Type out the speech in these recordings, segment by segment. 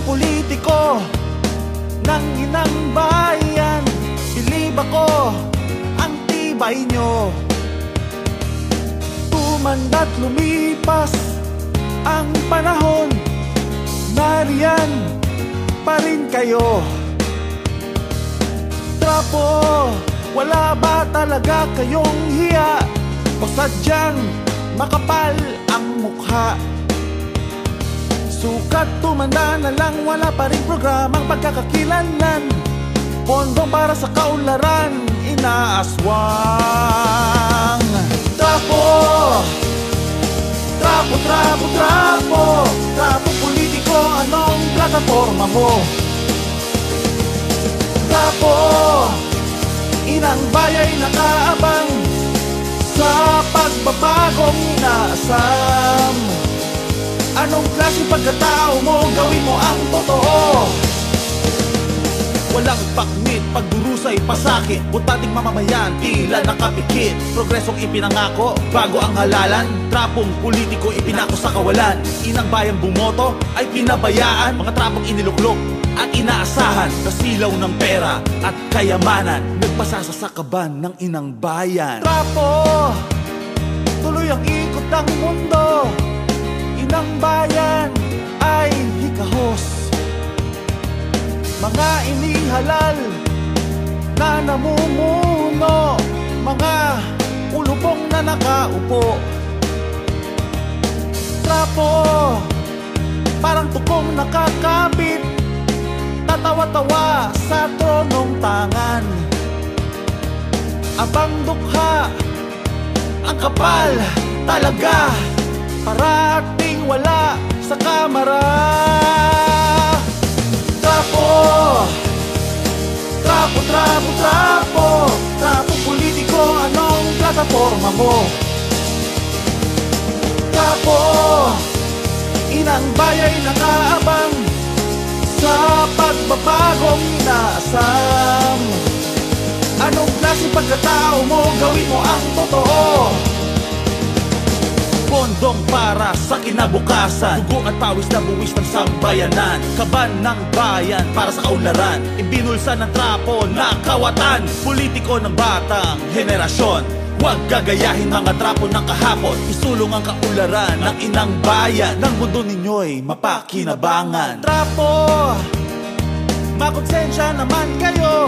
politiko ng inang bayan. Bilib ako, ang tibay nyo. Tumanda't lumipas ang panahon, nariyan pa rin kayo. Trapo, wala ba talaga kayong hiya? O sadyang makapal ang mukha? Sukat tumanda na lang, wala pa rin programang pagkakakilanlan. Pondong para sa kaunlaran, inaaswang. Trapo, trapo, trapo, trapo, trapo politiko, anong plataforma mo? Trapo, inang baya'y nakaabang sa pagbabagong inaasam. Anong klaseng pagkatao mo? Gawin mo ang totoo. Walang paknit, pagdurusay, pasakit, butating mamamayan, tila nakapikit. Progresong ipinangako, bago ang halalan. Trapong politiko ipinako sa kawalan. Inang bayang bumoto ay pinabayaan. Mga trapong iniluklok at inaasahan, kasilaw ng pera at kayamanan, nagpasasa sa kaban ng inang bayan. Trapo, tuloy ang ikot ng mundo. Inang bayan ay hikahos. Mga inihalal na namumuno, mga ulubong na nakaupo. Trapo, parang tukong nakakabit, tatawa-tawa sa tronong tangan. Abang dukha, ang kapal talaga, parating wala sa kamara. Trapo, trapo, trapo, trapo, trapo politiko, anong plataforma mo? Trapo, inang baya'y nakaabang sa pagbabagong inaasam. Anong klaseng pagkatao mo? Gawin mo ang totoo. Pondong para sa kinabukasan, dugo at pawis na buwis ng sambayanan. Kaban ng bayan para sa kaunlaran, ibinulsa ng trapo na kawatan. Politiko ng batang henerasyon, huwag gagayahin mga trapo ng kahapon. Isulong ang kaunlaran ng inang bayan, ng mundo ninyo'y mapakinabangan. Trapo, makonsensya naman kayo,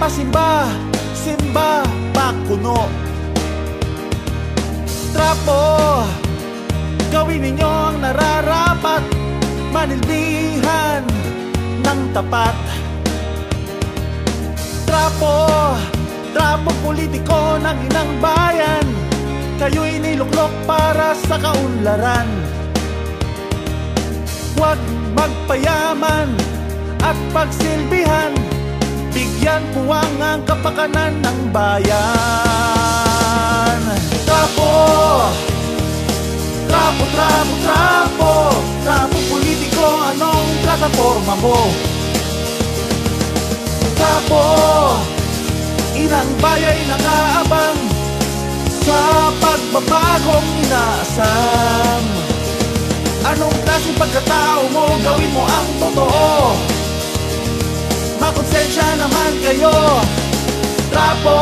pasimba, simba, pakuno. Trapo, gawin ninyo ang nararapat, manilbihan ng tapat. Trapo, trapo politiko ng inang bayan, kayo'y niluklok para sa kaunlaran. Huwag magpayaman at pagsilbihan, bigyan puwang ang kapakanan ng bayan. Trapo, trapo, trapo, trapo, trapo politiko, anong plataforma mo? Trapo, inang baya'y nakaabang sa pagbabagong inaasam. Anong klaseng pagkatao mo? Gawin mo ang totoo. Makonsensya naman kayo. Trapo,